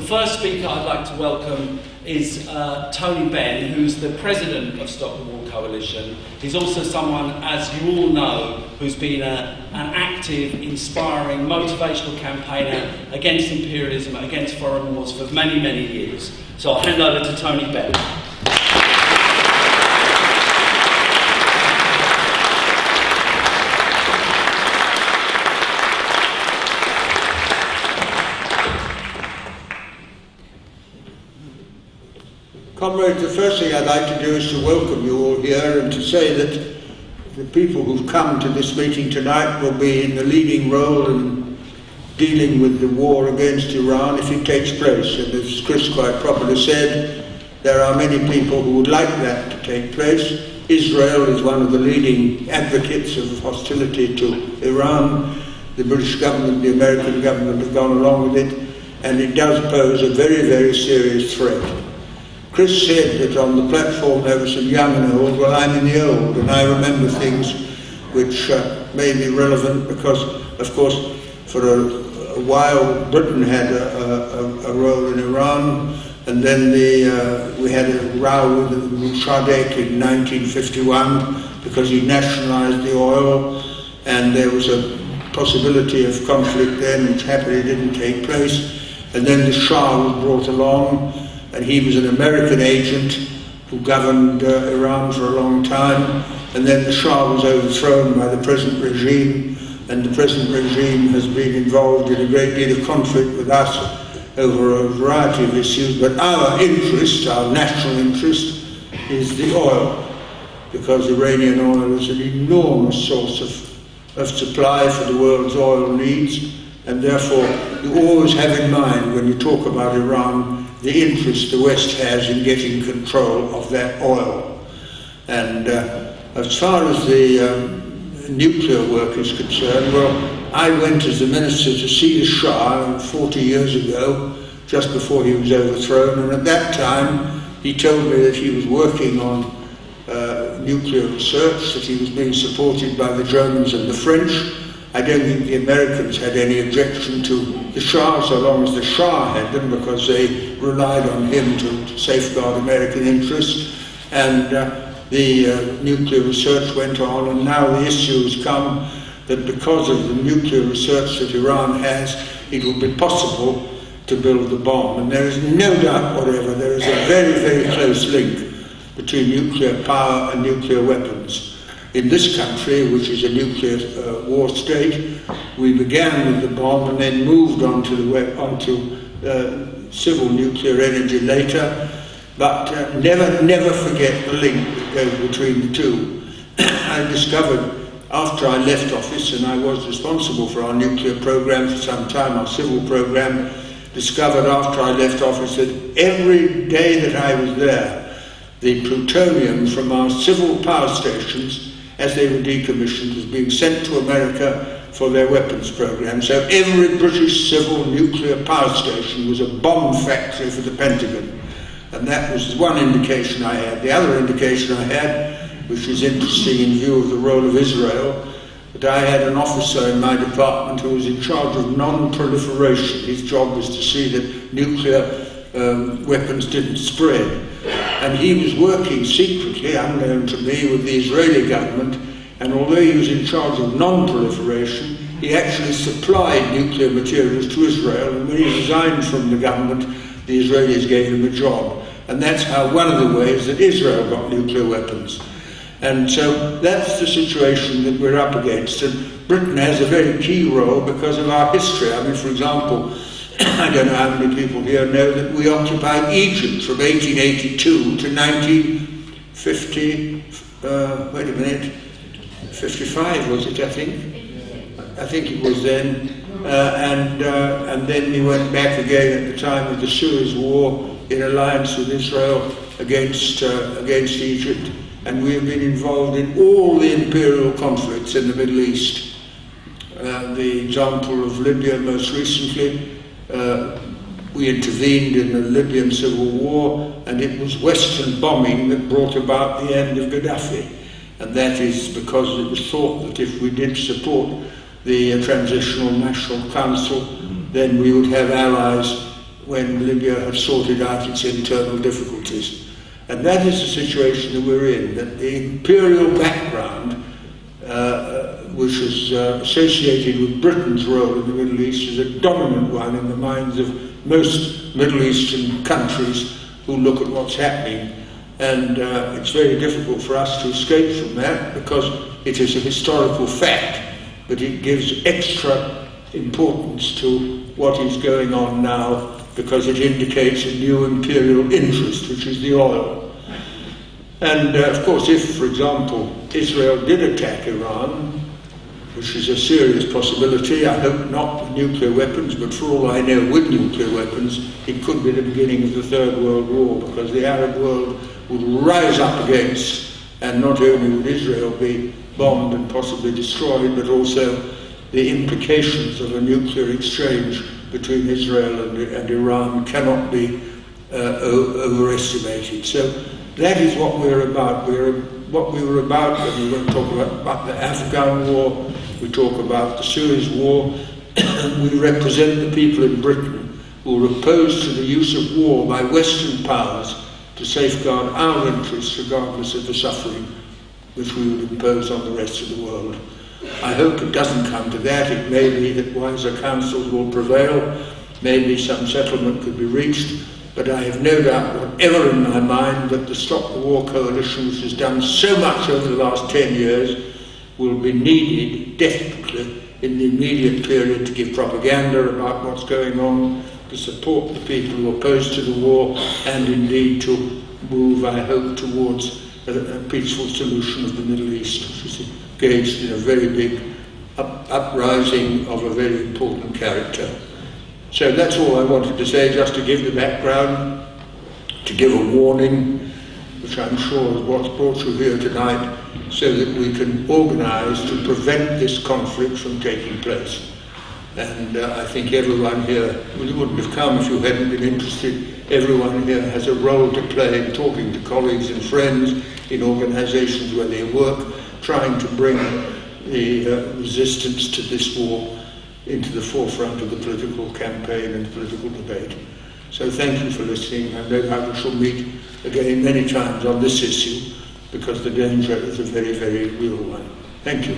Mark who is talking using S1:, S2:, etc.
S1: The first speaker I'd like to welcome is Tony Benn, who's the president of Stop the War Coalition. He's also someone, as you all know, who's been an active, inspiring, motivational campaigner against imperialism, against foreign wars for many, many years. So I'll hand over to Tony Benn.
S2: Comrades, the first thing I'd like to do is to welcome you all here and to say that the people who've come to this meeting tonight will be in the leading role in dealing with the war against Iran if it takes place. And as Chris quite properly said, there are many people who would like that to take place. Israel is one of the leading advocates of hostility to Iran. The British government, the American government have gone along with it, and it does pose a very, very serious threat. Chris said that on the platform there were some young and old. Well, I'm in the old, and I remember things which may be relevant because, of course, for a while Britain had a role in Iran, and then we had a row with Mossadegh in 1951 because he nationalised the oil, and there was a possibility of conflict then, which happily didn't take place. And then the Shah was brought along, and he was an American agent who governed Iran for a long time, and then the Shah was overthrown by the present regime, and the present regime has been involved in a great deal of conflict with us over a variety of issues, but our interest, our national interest, is the oil, because Iranian oil is an enormous source of supply for the world's oil needs, and therefore you always have in mind when you talk about Iran the interest the West has in getting control of that oil. And as far as the nuclear work is concerned, well, I went as the minister to see the Shah 40 years ago, just before he was overthrown, and at that time he told me that he was working on nuclear research, that he was being supported by the Germans and the French. I don't think the Americans had any objection to the Shah so long as the Shah had them, because they relied on him to safeguard American interests. And the nuclear research went on, and now the issue has come that because of the nuclear research that Iran has, it will be possible to build the bomb. And there is no doubt whatever, there is a very, very close link between nuclear power and nuclear weapons. In this country, which is a nuclear war state, we began with the bomb and then moved on to civil nuclear energy later, but never forget the link that goes between the two. I discovered after I left office, and I was responsible for our nuclear program for some time, our civil program, discovered after I left office that every day that I was there, the plutonium from our civil power stations, as they were decommissioned, was being sent to America for their weapons program. So every British civil nuclear power station was a bomb factory for the Pentagon. And that was one indication I had. The other indication I had, which is interesting in view of the role of Israel, that I had an officer in my department who was in charge of non-proliferation. His job was to see that nuclear weapons didn't spread. And he was working secretly, unknown to me, with the Israeli government, and although he was in charge of non-proliferation, he actually supplied nuclear materials to Israel, and when he resigned from the government, the Israelis gave him a job. And that's how one of the ways that Israel got nuclear weapons. And so that's the situation that we're up against, and Britain has a very key role because of our history. I mean, for example, I don't know how many people here know that we occupied Egypt from 1882 to 1950, 55 was it, I think it was then, and then we went back again at the time of the Suez War in alliance with Israel against Egypt, and we have been involved in all the imperial conflicts in the Middle East. The example of Libya most recently, we intervened in the Libyan civil war, and it was Western bombing that brought about the end of Gaddafi. And that is because it was thought that if we did support the Transitional National Council, then we would have allies when Libya had sorted out its internal difficulties. And that is the situation that we're in, that the imperial background, which is associated with Britain's role in the Middle East, is a dominant one in the minds of most Middle Eastern countries who look at what's happening. And it's very difficult for us to escape from that, because it is a historical fact, but it gives extra importance to what is going on now, because it indicates a new imperial interest, which is the oil. And of course, if, for example, Israel did attack Iran, which is a serious possibility, I hope not with nuclear weapons, but for all I know, with nuclear weapons, it could be the beginning of the Third World War, because the Arab world would rise up against, and not only would Israel be bombed and possibly destroyed, but also the implications of a nuclear exchange between Israel and Iran cannot be overestimated. So that is what we're about. What we were about when we were talking about the Afghan war, we talk about the Suez war. We represent the people in Britain who are opposed to the use of war by Western powers to safeguard our interests, regardless of the suffering which we would impose on the rest of the world. I hope it doesn't come to that. It may be that wiser counsels will prevail, maybe some settlement could be reached, but I have no doubt whatever in my mind that the Stop the War Coalition, which has done so much over the last 10 years, will be needed desperately in the immediate period to give propaganda about what's going on, to support the people who are opposed to the war, and indeed to move, I hope, towards a peaceful solution of the Middle East, which is engaged in a very big uprising of a very important character. So that's all I wanted to say, just to give the background, to give a warning, which I'm sure is what's brought you here tonight, so that we can organise to prevent this conflict from taking place. And I think everyone here, well, you wouldn't have come if you hadn't been interested. Everyone here has a role to play in talking to colleagues and friends in organisations where they work, trying to bring the resistance to this war into the forefront of the political campaign and political debate. So thank you for listening. I know that we shall meet again many times on this issue, because the danger is a very, very real one. Thank you.